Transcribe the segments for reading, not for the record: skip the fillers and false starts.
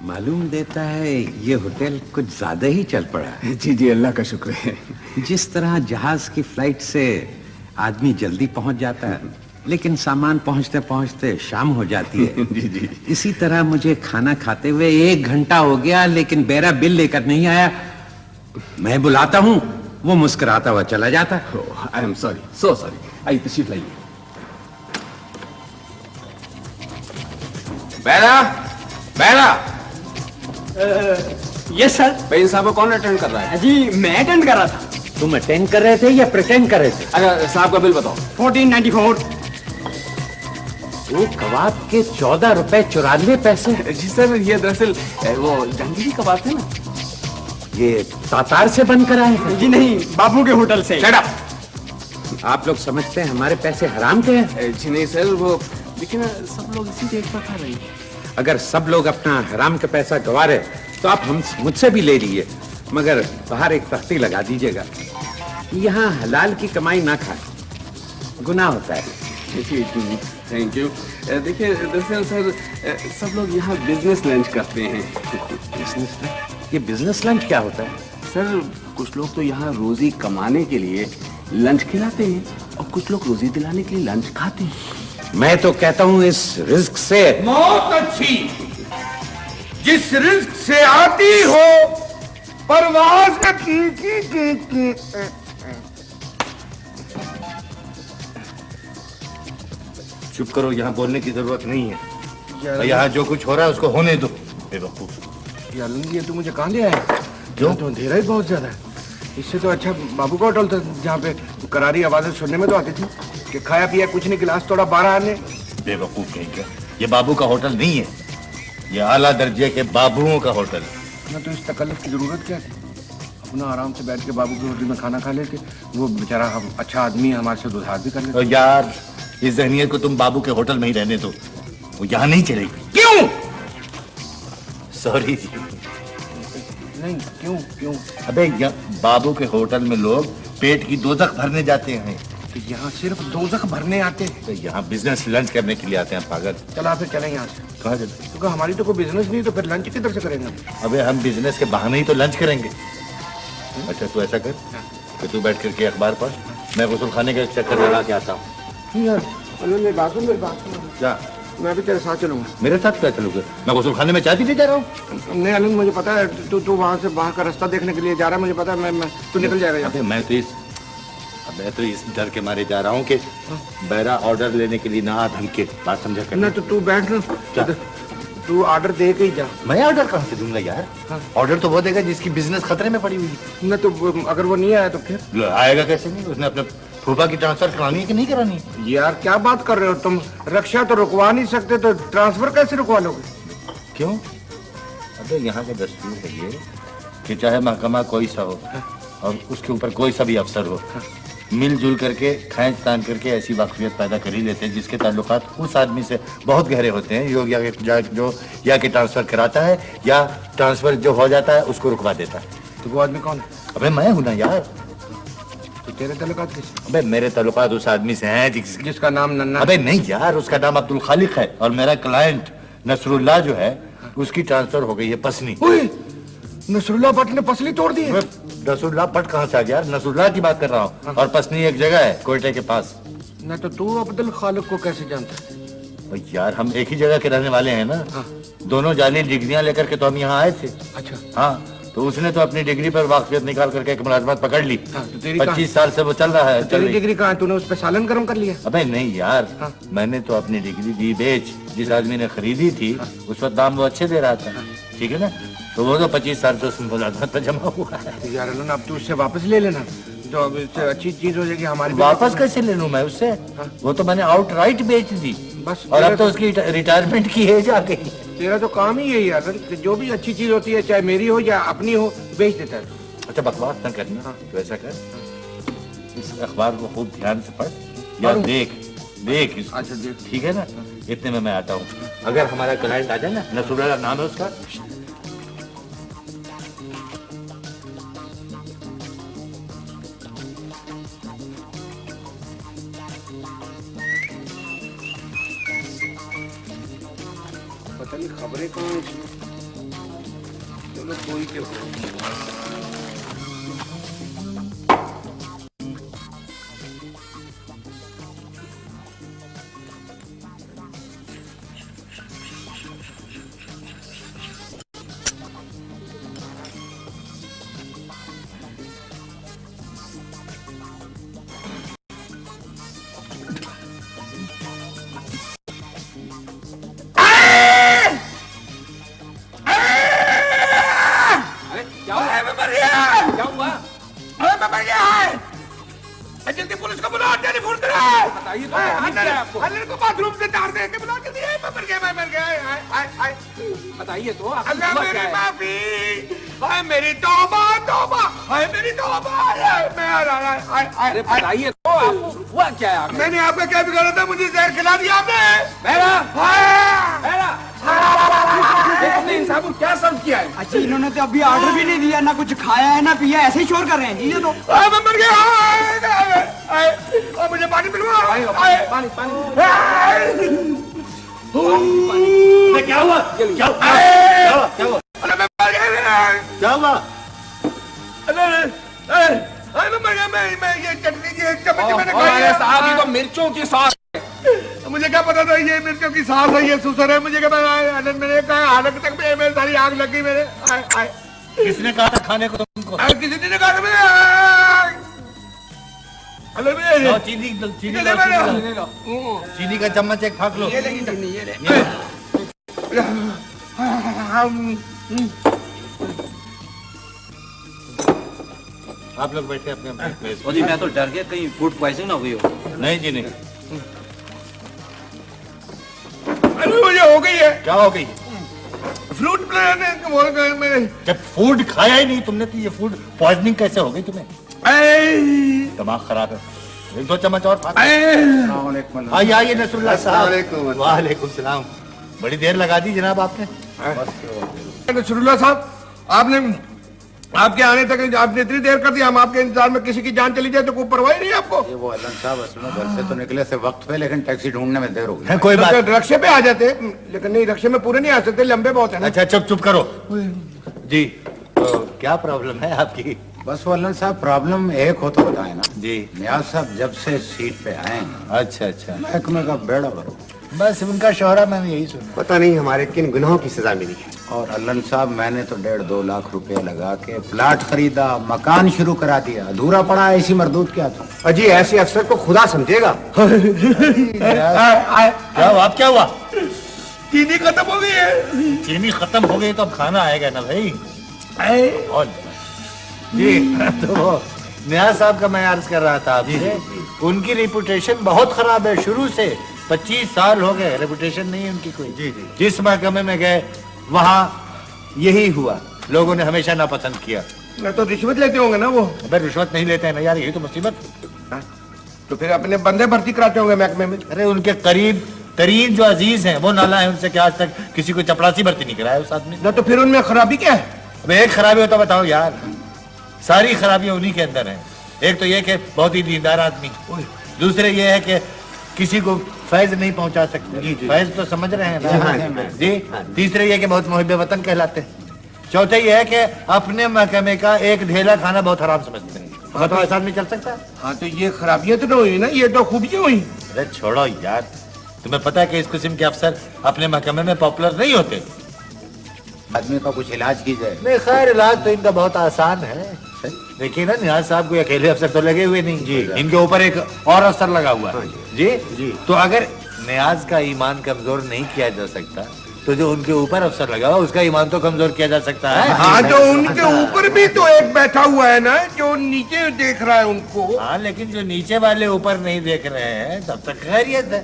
मालूम देता है ये होटल कुछ ज्यादा ही चल पड़ा है। जी जी, अल्लाह का शुक्र है। जिस तरह जहाज की फ्लाइट से आदमी जल्दी पहुंच जाता है लेकिन सामान पहुंचते पहुंचते शाम हो जाती है जी जी, इसी तरह मुझे खाना खाते हुए 1 घंटा हो गया लेकिन बेरा बिल लेकर नहीं आया। मैं बुलाता हूं वो मुस्कुराता हुआ चला जाता है। I am sorry, so sorry. आइए तशरीफ लाइए। बैरा बैरा। Yes sir. भाई साहब को कौन अटेंड कर रहा है? जी मैं अटेंड कर रहा था। तुम अटेंड कर रहे थे या प्रिटेंड कर रहे थे? अच्छा साहब का बिल बताओ। 1494। एक कबाब के 14 रुपए 94 पैसे। जी सर, ये दरअसल वो जंगली कबाब थे ना, ये तातार से बनकर आए हैं? जी नहीं, बाबू के होटल से। Shut up! आप लोग समझते हैं हमारे पैसे हराम के हैं? जी नहीं सर, वो लेकिन सब लोग इसी रेट पर खा रहे हैं। अगर सब लोग अपना हराम का पैसा गवा रहे तो आप हम मुझसे भी ले लीजिए, मगर बाहर एक तख्ती लगा दीजिएगा। यहाँ हलाल की कमाई ना खाए, गुनाह होता है। जी थैंक यू। देखिए दरअसल सर, सब लोग यहाँ बिजनेस लंच करते हैं। Business lunch? ये बिजनेस लंच क्या होता है? सर कुछ लोग तो यहाँ रोजी कमाने के लिए लंच खिलाते हैं और कुछ लोग रोजी दिलाने के लिए लंच खाते हैं। मैं तो कहता हूँ इस रिस्क से मौत अच्छी जिस रिस्क से आती हो परवाज। चुप करो, यहाँ बोलने की जरूरत नहीं है। यहाँ जो कुछ हो रहा है उसको होने दो। बेवकूफ। ये तो मुझे कहाँ ले आया? जो तो अंधेरा ही बहुत ज्यादा है। इससे तो अच्छा बाबू का होटल था जहाँ पे करारी आवाजें सुनने में तो आती थी कि खाया पिया कुछ नहीं, गिलास तोड़ा 12 आने। बेवकूफ कहीं क्या, ये बाबू का होटल नहीं है, ये आला दर्जे के बाबुओं का होटल है। ना तो इस तकल्लुफ की जरूरत क्या थी? अपना आराम से बैठ के बाबू के होटल में खाना खा लेते। वो बेचारा हम अच्छा आदमी है, हमारे से उधार भी कर लेते। और यार इस जहनियत को तुम बाबू के होटल में ही रहने दो, वो यहाँ नहीं चलेगी। क्यों? सॉरी जी। नहीं क्यों क्यों? अबे बाबू के होटल में लोग पेट की दोजख भरने जाते हैं, तो यहाँ सिर्फ दोजख भरने आते हैं। तो यहाँ बिजनेस लंच करने के लिए आते हैं पागल। चला फिर चलें यहाँ से। कहाँ चले? क्योंकि हमारी तो कोई बिजनेस नहीं, तो फिर लंच किधर से करेंगे? अबे हम बिजनेस के बहाने ही तो लंच करेंगे। अच्छा तू ऐसा कर कि तू बैठ करके अखबार पढ़, मैं गुस्ल खाने का एक चक्कर लगा के आता हूँ। यार मेरी बात सुन। क्या? मैं भी तेरे साथ चलूंगा। मेरे साथ क्या चलोगे? मैं गुस्ल खाने में चाय पीने जा रहा हूँ। नहीं अलन, मुझे पता है तू वहाँ से वहाँ का रास्ता देखने के लिए जा रहा है। मुझे पता है मैं तू निकल जाएगा। अबे मैं तो इस डर के मारे जा रहा हूँ कि बैरा ऑर्डर लेने के लिए ना आ धमके। बात समझा कर ना तो तू बैठ ना। क्या? तू ऑर्डर दे के ही जा। मैं ऑर्डर कहाँ से दूंगा यार? ऑर्डर तो वो देगा जिसकी बिजनेस खतरे में पड़ी हुई है। ना तो अगर वो नहीं आया तो फिर आएगा कैसे? नहीं उसने अपने फूफा की ट्रांसफर करानी है कि नहीं करानी? यार क्या बात कर रहे हो तुम? रक्षा तो रुकवा नहीं सकते तो ट्रांसफर कैसे रुकवा लोगे? क्यों? अबे यहाँ का दस्तूर है ये कि चाहे महकमा कोई सा हो और उसके ऊपर कोई सा भी अफसर हो, मिलजुल करके खींच तान करके ऐसी वाकफियत पैदा कर ही लेते हैं जिसके ताल्लुकात उस आदमी से बहुत गहरे होते हैं जो या कि ट्रांसफर कराता है या ट्रांसफर जो हो जाता है उसको रुकवा देता है। तो वो आदमी कौन है? अबे मैं हूं ना यार। तो तेरे ताल्लुकात किससे? अबे मेरे ताल्लुकात उस आदमी से हैं जिसका नाम नन्ना। अबे नहीं यार, उसका नाम अब्दुल खालिक है और मेरा क्लाइंट नसरुल्लाह जो है उसकी ट्रांसफर हो गई है पसनी। नसरुल्लाह भट्ट ने पसली तोड़ दी है। नसरुल्लाह भट्ट कहाँ से आ गया? नसरुल्लाह की बात कर रहा हूँ। और पसनी एक जगह है कोयटे के पास। ना तो तू अब्दुल खालिक को कैसे जानता है? यार हम एक ही जगह के रहने वाले हैं ना। दोनों जाली डिग्रियां लेकर के तो हम यहाँ आए थे। अच्छा हाँ, तो उसने तो अपनी डिग्री पर वाकफियत निकाल करके एक मुलाजमत पकड़ ली। तो तेरी 25 साल से वो चल रहा है। तेरी डिग्री कहाँ है? तूने उस पर सालन गर्म कर लिया? अबे नहीं यार, मैंने तो अपनी डिग्री दी बेच। जिस आदमी ने खरीदी थी उस पर दाम वो अच्छे दे रहा था, ठीक है ना? तो वो तो 25 साल से उसमें मुलाजमत पर जमा हुआ है। यार अलन अब तू उससे वापस ले लेना, जो अब इससे अच्छी चीज हो जाएगी हमारी। वापस कैसे ले लूं मैं उससे? वो तो मैंने आउटराइट बेच दी बस। और अब तो उसकी रिटायरमेंट की एज आ गई। तेरा तो काम ही यही है, जो भी अच्छी चीज होती है चाहे मेरी हो या अपनी हो बेच देता है। अच्छा बकवास न करना। तो ऐसा कर, इस अखबार को खूब ध्यान से पढ़ या देख इसको। अच्छा देख। ठीक है ना? इतने में मैं आता हूँ। अगर हमारा क्लाइंट आ जाए ना, नसरुल्लाह नाम है उसका, पता नहीं खबरें कहाँ हैं। चलो दो ही के जल्दी पुलिस को बुलाओ, टेलीफोन करो। बताइए तो क्या है आपको? अल्लाह को बाथरूम से तार दे के बुला के दिया, मैं मर गया। हाय बताइए तो आपको अल्लाह हुआ मेरी क्या है? माफी, हाय मेरी तौबा, हाय मेरी तौबा, मैं अरे बताइए तो आपको हुआ क्या है आगे? मैंने आपका क्या बिगाड़ा था? मुझे जहर खिला दिया आपने। बहरा, हाय बहरा, ये तुमने इन साहब को क्या सर्व किया है? अच्छा इन्होंने तो अभी ऑर्डर भी नहीं दिया, ना कुछ खाया है ना पिया, ऐसे ही शोर कर रहे हैं जी ये तो। मैं मर गया। मुझे पानी पिलवाओ। पानी पानी क्या हुआ? क्या हुआ? अरे मैं मर गया। क्या हुआ? अरे मैं मर गया। मैं ये चटनी की एक चम्मच मैंने खाई अरे साहब ये तो मिर्चों की सॉस है। मुझे क्या पता था ये मिर्चों की सांस है, ये सुसर है। मुझे क्या पता? मैंने कहा हालत तक में मेरी सारी आग लग गई मेरे। किसने कहा था खाने को तुमको? किसी ने कहा था हेलो लो, चीनी चीनी का चम्मच एक फाक लो। ये लेगी चटनी ये ले। आप लोग बैठे अपने अपने प्लेस जी मैं तो डर गया कहीं फूड पॉइजनिंग ना हुई हो। नहीं जी नहीं। अरे मुझे हो गई है। क्या हो गई? फ्रूट मेरे जब फूड खाया ही नहीं तुमने तो ये फूड पॉइजनिंग कैसे हो गई तुम्हें? दिमाग खराब है। एक दो चम्मच और फाक। आइए आइए नसरुल्लाह साहब। वालेकुम सलाम। बड़ी देर लगा दी जनाब आपने। नसरुल्लाह साहब, आपने आपके आने तक आपने इतनी देर कर दी। हम आपके इंतजार में, किसी की जान चली जाए तो कोई परवाह नहीं आपको। ये वो अल्लाह साहब असल में घर से तो निकले थे वक्त पे, लेकिन टैक्सी ढूंढने में देर हो गई। कोई बात। रक्षे पे आ जाते, लेकिन नहीं, रक्षे में पूरे नहीं आ सकते, लंबे बहुत है ना। अच्छा चुप चुप करो जी। तो क्या प्रॉब्लम है आपकी? बस वो अल्लाह साहब प्रॉब्लम एक हो तो बताए ना जी। नियाज साहब जब से सीट पे आए हैं, अच्छा अच्छा। महकमे का बेड़ा भरो। बस उनका शोहरा मैंने यही सुना। पता नहीं हमारे किन गुनाहों की सजा मिली है। और अल्लाह साहब मैंने तो 1.5-2 लाख रुपए लगा के प्लाट खरीदा, मकान शुरू करा दिया, अधूरा पड़ा ऐसी मरदूद क्या था। अजी ऐसे अफसर को खुदा समझेगा। क्या हुआ? अब क्या हुआ? चीनी खत्म हो गई है। चीनी खत्म हो गई तो अब खाना आएगा ना भाई। और जी तो वो नियाज साहब का मैं अर्ज कर रहा था आपसे, उनकी रेपुटेशन बहुत खराब है शुरू से। 25 साल हो गए, रेपुटेशन नहीं है उनकी कोई। जी जी। जिस महकमे में गए वहाँ यही हुआ, लोगों ने हमेशा नापसंद किया। मैं तो रिश्वत लेते होंगे ना वो। अबे रिश्वत नहीं लेते हैं ना यार, यही तो मुसीबत। तो फिर अपने बंदे भर्ती कराते होंगे महकमे में। अरे उनके करीब तरीन जो अजीज हैं वो नाला है, उनसे क्या आज तक किसी को चपरासी भर्ती नहीं कराया उस आदमी ने। तो फिर उनमें खराबी क्या है? अब एक खराबी होता बताओ यार, सारी खराबियां उन्हीं के अंदर हैं। एक तो ये कि बहुत ही दीनदार आदमी, दूसरे ये है कि किसी को फैज नहीं पहुंचा सकते। फैज तो समझ रहे हैं ना जी। तीसरे ये कि बहुत मुहिब वतन कहलाते हैं। चौथे ये है कि अपने महकमे का एक ढेला खाना बहुत हराम समझते हैं। हाँ तो ऐसा आदमी चल सकता है? हाँ तो ये खराबियां तो नहीं हुई ना, ये तो खूबियां हुई। अरे छोड़ो यार, तुम्हें पता है कि इस किस्म के अफसर अपने महकमे में पॉपुलर नहीं होते। आदमी का कुछ इलाज की जाए। नहीं खैर इलाज तो इनका बहुत आसान है। देखिए ना नियाज साहब कोई अकेले अफसर तो लगे हुए नहीं जी, इनके ऊपर एक और अफसर लगा हुआ है जी जी। तो अगर नियाज का ईमान कमजोर नहीं किया जा सकता तो जो उनके ऊपर अफसर लगा हुआ उसका ईमान तो कमजोर किया जा सकता है। हाँ तो उनके ऊपर भी तो एक बैठा हुआ है ना जो नीचे देख रहा है उनको। हाँ लेकिन जो नीचे वाले ऊपर नहीं देख रहे हैं तब तक खैरियत है।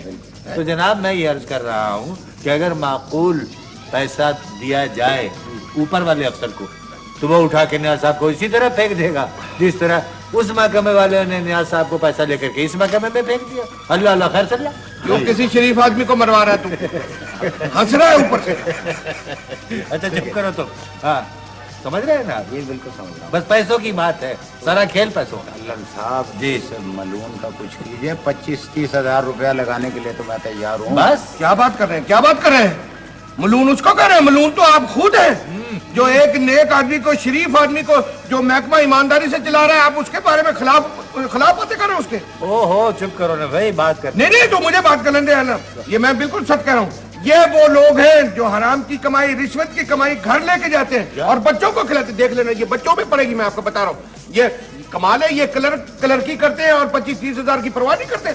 तो जनाब मैं ये अर्ज कर रहा हूँ कि अगर माकूल पैसा दिया जाए ऊपर वाले अफसर को तो वो उठा के नियाज साहब को इसी तरह फेंक देगा जिस तरह उस महकमे वाले ने नियाज साहब को पैसा लेकर के इस महकमे में फेंक दिया। अल्लाह अल्लाह खैर सल्ला। जो किसी शरीफ आदमी को मरवा रहा है तू, हंस रहा है ऊपर से। अच्छा चुप करो तुम। हाँ समझ रहे हैं ना? ये बिल्कुल समझ रहा हूँ। बस पैसों की बात है, सारा खेल पैसों का। अल्लाह साहब जी। इस मलून का कुछ कीजिए। 25-30 हजार रुपया लगाने के लिए तो मैं तैयार हूँ। बस क्या बात कर रहे हैं, क्या बात कर रहे हैं? मलून उसको कह रहे हैं, मलून तो आप खुद हैं। जो एक नेक आदमी को, शरीफ आदमी को, जो महकमा ईमानदारी से चला रहा है, आप उसके बारे में खिलाफ बातें कर रहे हो उसके। ओहो चुप करो ना भाई, बात कर। नहीं तो मुझे बात कर लेने देना, ये मैं बिल्कुल सच कह रहा हूँ। ये वो लोग हैं जो हराम की कमाई, रिश्वत की कमाई घर लेके जाते हैं और बच्चों को खिलाते। देख लेना, ये बच्चों में पड़ेगी, मैं आपको बता रहा हूँ। ये कमाल है, ये क्लर्की करते हैं और 25-30 हजार की परवाह नहीं करते।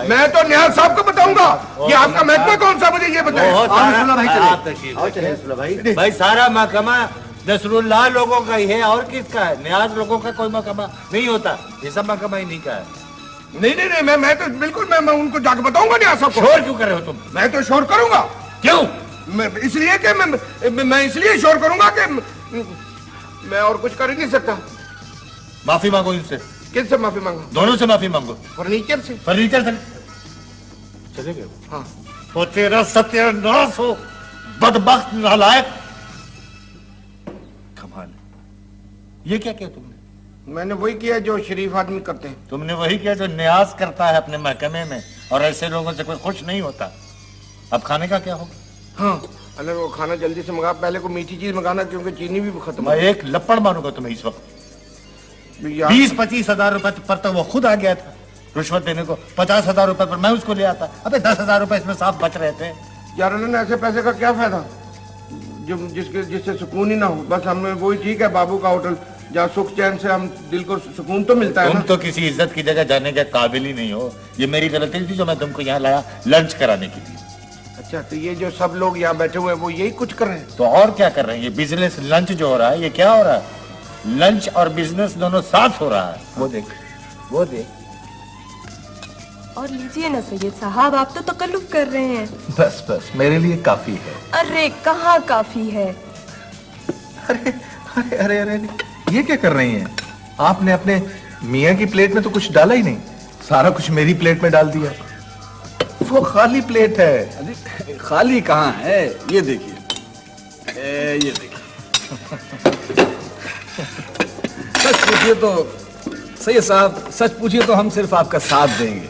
मैं तो निहाल साहब को बताऊंगा कि आपका महकमा कौन सा, मुझे ये बताएं। भाई सारा महकमा नसरुल्लाह लोगों का ही है, और किसका है? न्याज लोगों का कोई महकमा नहीं होता, ये सब महकमा ही नहीं का है। नहीं, मैं तो बिल्कुल मैं उनको जाकर बताऊंगा निहाल साहब को। शोर क्यों कर रहे हो तुम? मैं तो शोर करूंगा। क्यों? इसलिए कि मैं इसलिए शोर करूंगा कि मैं और कुछ कर ही नहीं सकता। माफी मांगो इनसे। किससे माफी मांगो? दोनों से माफी मांगो। फर्नीचर से। फर्नीचर से चले गए? हाँ। तो तेरा सत्यानाश हो, बदबख्त नालायक। कमाल, ये क्या किया तुमने? मैंने वही किया जो शरीफ आदमी करते हैं। तुमने वही किया जो न्याज करता है अपने महकमे में, और ऐसे लोगों से कोई खुश नहीं होता। अब खाने का क्या होगा? हाँ, अरे वो खाना जल्दी से मंगा, पहले को मीठी चीज मंगाना क्योंकि चीनी भी खत्म। मैं एक लपड़ मारूंगा तुम्हें इस वक्त। 20-25 हजार रुपए पर तो वो खुद आ गया था रिश्वत देने को, 50 हजार रुपए पर मैं उसको ले आता। अबे 10 हजार रुपए इसमें साफ बच रहे थे यार। ऐसे पैसे का क्या फायदा जो जिससे सुकून ही ना हो। बस हमें वही ठीक है, बाबू का होटल, जहाँ सुख चैन से हम दिल को सुकून तो मिलता है। तुम तो किसी इज्जत की जगह जाने के काबिल ही नहीं हो। ये मेरी गलती थी जो मैं तुमको यहाँ लाया लंच कराने के लिए। अच्छा, तो ये जो सब लोग यहाँ बैठे हुए हैं वो यही कुछ कर रहे हैं? तो और क्या कर रहे हैं? ये बिजनेस लंच जो हो रहा है, ये क्या हो रहा है? लंच और बिजनेस दोनों साथ हो रहा है। वो देख। और लीजिए ना सैयद साहब, आप तो तकल्लुफ कर रहे हैं। बस मेरे लिए काफी है। अरे कहाँ काफी है? अरे ये क्या कर रही हैं? आपने अपने मियाँ की प्लेट में तो कुछ डाला ही नहीं, सारा कुछ मेरी प्लेट में डाल दिया। वो खाली प्लेट है। अरे खाली कहाँ है, ये देखिए, ये देखिए। सच पूछिए तो सैयद साहब, सच पूछिए तो हम सिर्फ आपका साथ देंगे।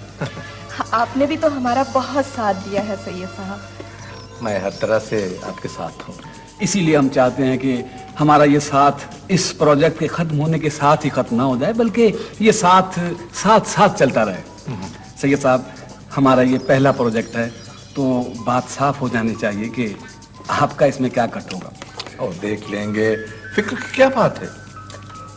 आपने भी तो हमारा बहुत साथ दिया है सैयद साहब। मैं हर तरह से आपके साथ हूँ। इसीलिए हम चाहते हैं कि हमारा ये साथ इस प्रोजेक्ट के खत्म होने के साथ ही खत्म ना हो जाए, बल्कि ये साथ चलता रहे। सैयद साहब, हमारा ये पहला प्रोजेक्ट है, तो बात साफ हो जानी चाहिए कि आपका इसमें क्या कट होगा। और देख लेंगे, फिक्र की क्या बात है।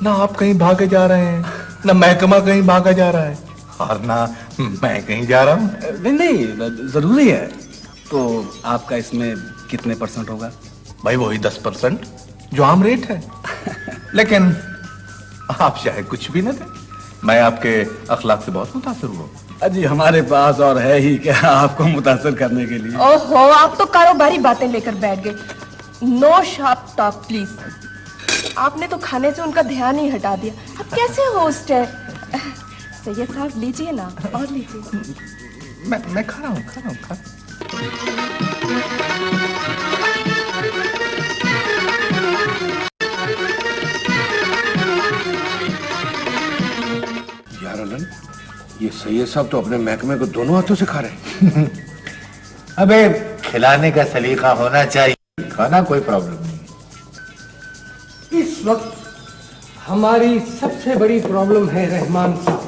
ना आप कहीं भागे जा रहे हैं, ना महकमा कहीं भागा जा रहा है, और ना मैं कहीं जा रहा हूँ। नहीं, जरूरी है। तो आपका इसमें कितने % होगा? भाई वही 10% जो आम रेट है। लेकिन आप चाहे कुछ भी न दें, मैं आपके अखलाक से बहुत मुतासर हुआ। अजी हमारे पास और है ही क्या आपको मुतासर करने के लिए। ओहो, आप तो कारोबारी बातें लेकर बैठ गए। No sharp talk please. आपने तो खाने से उनका ध्यान ही हटा दिया। अब कैसे होस्ट है? सैयद साहब लीजिए ना, और लीजिए। मैं खा रहा हूँ। यार अलन, ये सैयद साहब तो अपने महकमे को दोनों हाथों से खा रहे हैं। अबे खिलाने का सलीका होना चाहिए, खाना कोई प्रॉब्लम नहीं। इस वक्त हमारी सबसे बड़ी प्रॉब्लम है रहमान साहब।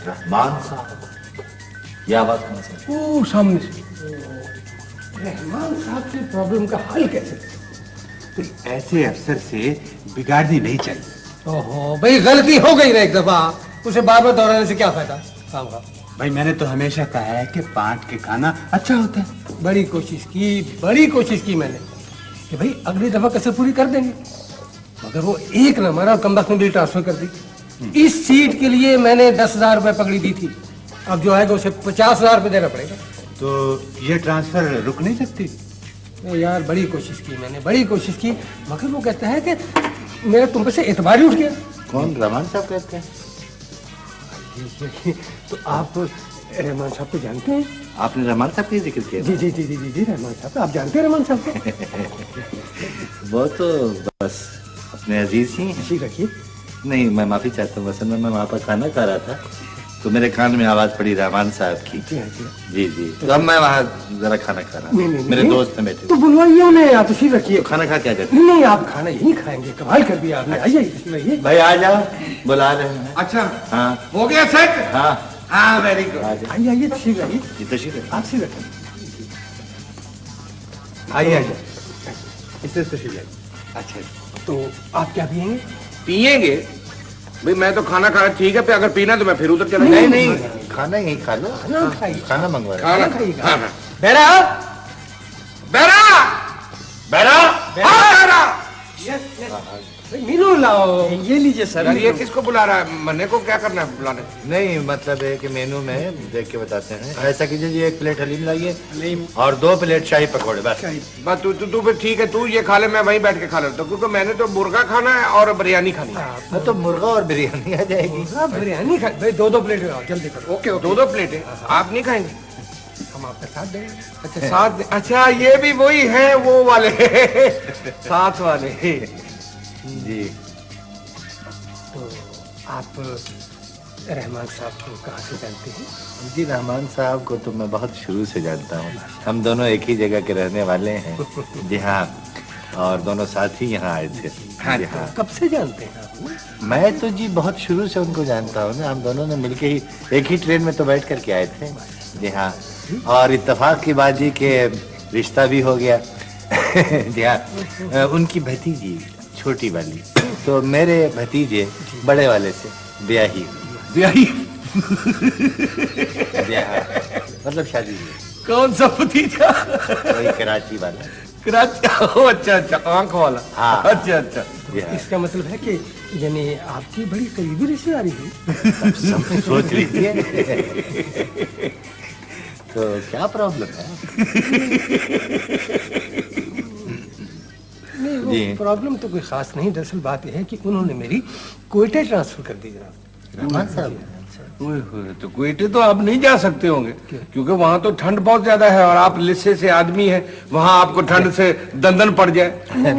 रहमान साहब? यह आवाज कहां से? वो सामने से। रहमान साहब की प्रॉब्लम का हल कैसे? तो ऐसे अफसर से बिगाड़नी नहीं चाहिए। ओहो भाई, गलती हो गई ना एक दफा, उसे बार बार दोहराने से क्या फायदा काम का। भाई मैंने तो हमेशा कहा है कि पांच के खाना अच्छा होता है। बड़ी कोशिश की मैंने कि भाई अगली दफा कसर पूरी कर देंगे, मगर वो एक न माना, कमबख्त ने बिल ट्रांसफर कर दी। इस सीट के लिए मैंने 10,000 रुपए पकड़ी दी थी, अब जो आएगा उसे 50,000 रुपए देना पड़ेगा। तो ये ट्रांसफर रुक नहीं सकती? यार बड़ी कोशिश की मैंने, मगर वो कहता है कि मेरा तुम पे से एतबार ही उठ गया। कौन? रहमान साहब कहते हैं? तो आप रहमान साहब को जानते हैं? आपने रहमान साहब का जिक्र किया? जी रहमान साहब, आप जानते हैं रहमान साहब को? वो तो बस अपने अजीज ही हैं। जी रखिए। नहीं, मैं माफी चाहता हूँ, असल में मैं वहाँ पर खाना खा रहा था, तो मेरे कान में आवाज पड़ी रहमान साहब की। जी जी। तो अब मैं वहाँ जरा खाना खा रहा हूँ, मेरे दोस्त हैं बैठे। तो बुलवाइए उन्हें, आप तशरीफ रखिए। तो खाना खा क्या जाते? नहीं आप खाना यहीं खाएंगे, कमाल कर दिया आपने। आइए तशरीफ लाइए। भाई आ जाओ, बुला रहे हैं। अच्छा हाँ हो गया सेट। हाँ हाँ वेरी गुड। आइए आइए तशरीफ लाइए। ये तशरीफ है। आप तशरीफ रखें। आइए आइए, इससे तशरीफ लाइए। अच्छा तो आप क्या पिएंगे? पिएंगे भाई, मैं तो खाना खा, ठीक है, अगर पीना तो मैं फिर उधर चला। नहीं नहीं, खाना यही खा लो। खाना खाइए। खाना मंगवा रहे खाना खाइएगा। हाँ हाँ। बेरा बेरा बेरा हाँ बेरा। मीनू लाओ। ये लीजिए सर। यार ये किसको बुला रहा है? मन्ने को क्या करना है बुलाने? नहीं, मतलब है कि मेनू में देख के बताते हैं। ऐसा कीजिए जी, 1 प्लेट हलीम लाइए और 2 प्लेट शाही पकौड़े बस। बस तू फिर ठीक है, तू ये खा ले, मैं वहीं बैठ के खा लेता हूँ, क्योंकि मैंने तो मुर्गा खाना है और बिरयानी खानी है। हाँ, तो मुर्गा और बिरयानी आ जाएगी। बिरयानी खा भाई, 2 प्लेट लाओ जल्दी करो। ओके 2 प्लेटें आप नहीं खाएंगे? हम आपका साथ देंगे। अच्छा साथ, अच्छा ये भी वही है वो वाले साथ वाले। जी। तो आप रहमान साहब को कहाँ से जानते हैं? जी रहमान साहब को तो मैं बहुत शुरू से जानता हूँ। हम दोनों एक ही जगह के रहने वाले हैं। जी हाँ, और दोनों साथ ही यहाँ आए थे। हाँ, जी हाँ। कब से जानते हैं आप? मैं तो जी बहुत शुरू से उनको जानता हूँ ना। हम दोनों ने मिलके ही एक ही ट्रेन में तो बैठ करके आए थे। जी हाँ, और इत्तेफाक की बात जी के रिश्ता भी हो गया। जी हाँ, उनकी भतीजी छोटी वाली तो मेरे भतीजे बड़े वाले से ब्याही मतलब शादी हुई। कौन सा भतीजा? वही कराची वाला। कराची? अच्छा अच्छा, आंख वाला। हाँ। अच्छा अच्छा। जी हाँ। इसका मतलब है कि यानी आपकी बड़ी करीबी रिश्तेदारी हुई। सब सोच लीजिए। तो क्या प्रॉब्लम है? नहीं वो जी। प्रॉब्लम तो कोई खास नहीं, दरअसल बात यह है कि उन्होंने मेरी कोयटा ट्रांसफर कर दी जनाब। रहमान साहब। तो क्वेटे तो आप नहीं जा सकते होंगे, क्योंकि वहाँ तो ठंड बहुत ज्यादा है और आप लिस्से से आदमी हैं, वहाँ आपको ठंड से दंदन पड़ जाए।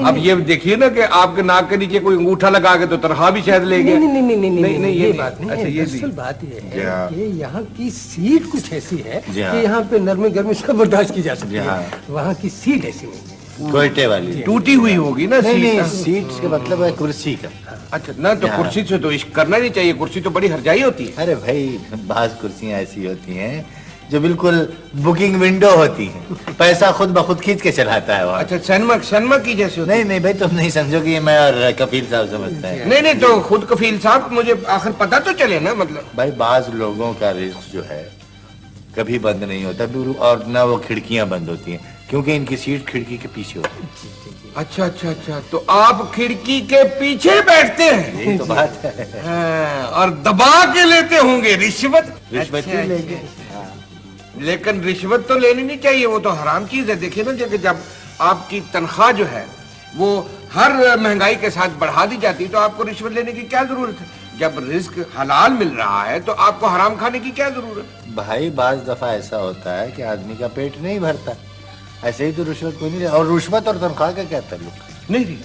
अब ये देखिए ना कि आपके नाक के नीचे कोई अंगूठा लगा के तो तनख्वाह भी शायद ले गया। नहीं ये बात नहीं अच्छा, है। ये दरअसल बात यह जी है हाँ। कि यहाँ की सीट कुछ ऐसी है जी हाँ। कि यहाँ पे नरमी गर्मी सब बर्दाश्त की जा सकती जी हाँ। है, वहाँ की सीट ऐसी नहीं है। कोयटे वाली टूटी हुई होगी ना नहीं नहीं, सीट। सीट का मतलब है कुर्सी का। अच्छा ना, तो हाँ। कुर्सी से तो इश्क करना नहीं चाहिए, कुर्सी तो बड़ी हरजाई होती है। अरे भाई, बाज कुर्सियां ऐसी होती हैं जो बिल्कुल बुकिंग विंडो होती हैं, पैसा खुद ब खुद खींच के चलाता है वहाँ। अच्छा सनमक की जैसी होती है। नहीं नहीं भाई, तुम नहीं समझोगे, ये मैं और कपिल साहब समझते हैं। नहीं तो खुद कफील साहब, मुझे आखिर पता तो चले ना, मतलब। भाई बाज लोगों का रिस्क जो है कभी बंद नहीं होता, और ना वो खिड़कियां बंद होती हैं, क्योंकि इनकी सीट खिड़की के पीछे होती है। अच्छा अच्छा अच्छा, तो आप खिड़की के पीछे बैठते हैं? यही तो बात है। हाँ, और दबा के लेते होंगे रिश्वत। रिश्वत अच्छा, ही लेंगे। लेकिन रिश्वत तो लेनी नहीं चाहिए, वो तो हराम चीज है। देखिए ना, जब आपकी तनख्वाह जो है वो हर महंगाई के साथ बढ़ा दी जाती है, तो आपको रिश्वत लेने की क्या जरूरत है? जब रिस्क हलाल मिल रहा है तो आपको हराम खाने की क्या जरूरत? भाई बाज दफा ऐसा होता है कि आदमी का पेट नहीं भरता, ऐसे ही तो रिश्वत कोई नहीं ले। और रिश्वत और तनख्वाह का क्या ताल्लुक? नहीं,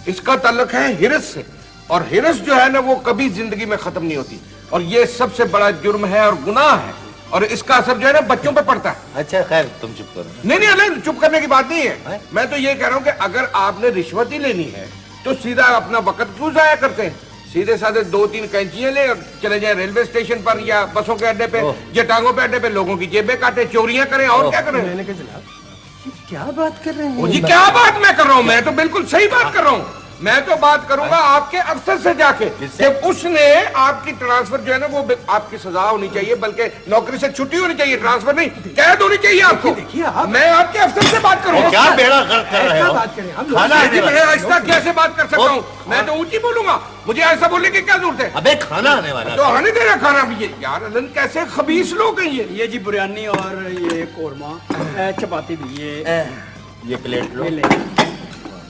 इसका ताल्लुक है हिरस से, और हिरस जो है ना वो कभी जिंदगी में खत्म नहीं होती, और ये सबसे बड़ा जुर्म है और गुनाह है, और इसका असर जो है ना बच्चों पे पड़ता है। अच्छा खैर, तुम चुप करो। नहीं, चुप करने की बात नहीं है। मैं तो ये कह रहा हूँ कि अगर आपने रिश्वत ही लेनी है तो सीधा अपना वक्त क्यों जाया करते हैं? सीधे साधे 2-3 कैंचियां ले और चले जाए रेलवे स्टेशन पर या बसों के अड्डे पे या टांगों पे अड्डे पे, लोगों की जेबें काटे, चोरियां करें, और क्या करें? मैंने कहा जनाब ये क्या बात कर रहे हैं? जी क्या बात मैं कर रहा हूँ? मैं तो बिल्कुल सही बात कर रहा हूँ। मैं तो बात करूंगा आपके अफसर से जाके, जब उसने आपकी ट्रांसफर जो है ना वो आपकी सजा होनी चाहिए, बल्कि नौकरी से छुट्टी होनी चाहिए, ट्रांसफर नहीं, कैद होनी चाहिए आपको। देखिए आप, मैं आपके अफसर से बात करूंगा। क्या बेड़ा कर रहे हो? बात करें हम खाना आने वाला है। ऐसा कैसे बात कर सकता हूँ? मैं तो ऊंची बोलूंगा, मुझे ऐसा बोलने की क्या जरूरत है? अबे खाना आने वाला तो आने दे रहा खाना भी। ये यार अलन कैसे खबीस लोग हैं ये जी बिरयानी और ये कोरमा, चपाती भी, ये प्लेट लो,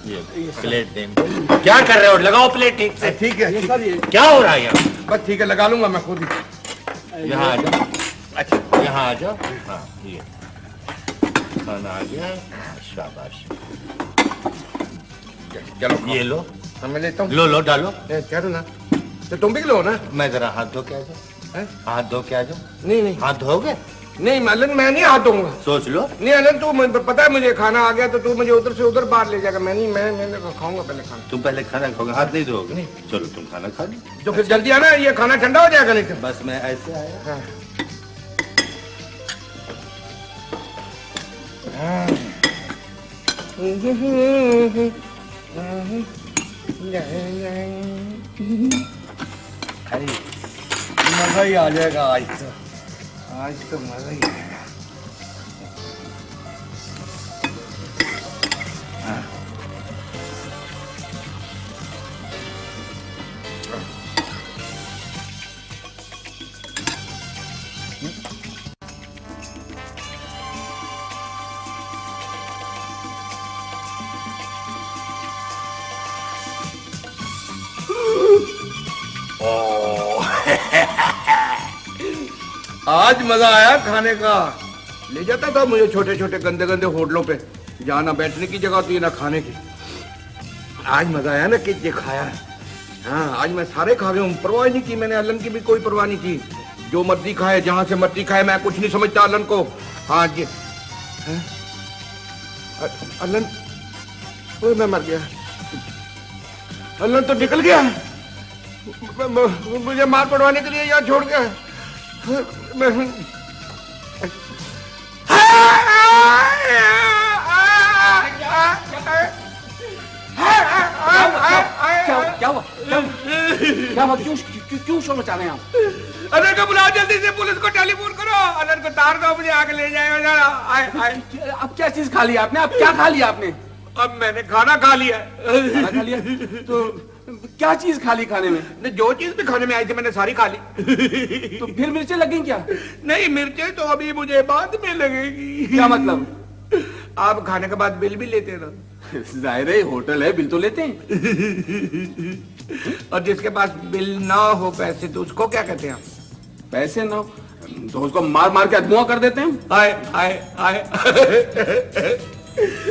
ये प्लेट दें। क्या कर रहे हो? लगाओ प्लेट ठीक से। ठीक है, क्या हो रहा है यहाँ? बस ठीक है, लगा लूंगा मैं खुद ही। यहाँ आ जाओ। अच्छा यहाँ आ जाओ। हाँ ये खाना आ गया, शाबाश। चलो ये लो, मैं लेता हूँ। लो डालो। कह दो ना, तो तुम भी लो ना। मैं जरा हाथ धो के आ जाऊं। हाथ धो के आ जाओ। नहीं नहीं हाथ धोगे? नहीं अलन, मैं नहीं हाथ धोऊंगा। सोच लो। नहीं अलन, तू पता है मुझे खाना आ गया तो तू मुझे उधर से उधर बाहर ले जाएगा। मैं नहीं, मैं खाऊंगा पहले खाना। तुम पहले खाना खाओगे, हाथ नहीं धोगे? नहीं। चलो तुम खाना खा लो। तो फिर जल्दी आना, ये खाना ठंडा हो जाएगा नहीं तो। बस मैं ऐसे आया। हाँ। मजा ही आ जाएगा आज तो मजा ही आएगा। आज मजा आया खाने का। ले जाता था मुझे छोटे छोटे गंदे गंदे होटलों पे, जहाँ ना बैठने की जगह थी ना खाने की। आज मजा आया ना कि ये खाया है। हाँ, आज मैं सारे खा गया हूँ, परवाह नहीं की मैंने। अलन की भी कोई परवाह नहीं की, जो मर्जी खाए, जहाँ से मर्जी खाए, मैं कुछ नहीं समझता अलन को। हाँ जी। अलन, ओए मैं मर गया। अलन तो निकल गया, मुझे मार पड़वाने के लिए यहाँ छोड़ गया। क्या हुआ? क्यों शोर मचा रहे हैं आप? अलन को बुलाओ, जल्दी से पुलिस को टेलीफोन करो। अलन को तार दो, मुझे आके ले जाएगा। अब क्या चीज खा लिया आपने? अब क्या खा लिया आपने? अब मैंने खाना खा लिया। खाना खा लिया? तो क्या चीज खा ली खाने में? नहीं, जो चीज भी खाने में आई थी मैंने सारी खा ली। तो फिर मिर्चें लगी क्या? नहीं, मिर्चें तो अभी मुझे बाद में लगेगी। क्या मतलब? आप खाने के बाद बिल भी लेते ना। जाहिर है, होटल है, बिल तो लेते हैं। और जिसके पास बिल ना हो पैसे, तो उसको क्या कहते हैं आप? पैसे ना हो तो उसको मार मार के धुआं कर देते हैं। आए आए आए।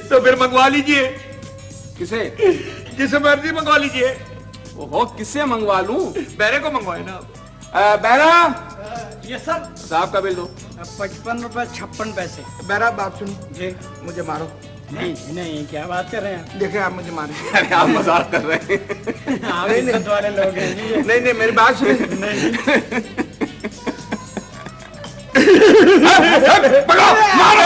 तो फिर मंगवा लीजिए। किसे? जिसे मर्जी मंगवा लीजिए। ओहो, किससे मंगवा लूं? बैरे को मंगवाए ना आप। बैरा, ये सब साहब का बिल दो। 55 रुपए 56 पैसे। बैरा, बात सुन जी। मुझे मारो। नहीं नहीं, क्या बात कर रहे हैं? देखिए आप मुझे मारे। अरे आप मजाक कर रहे हैं। आप इज्जत वाले लोग हैं जी। नहीं नहीं, मेरी बात सुन। पकड़ो, मारो।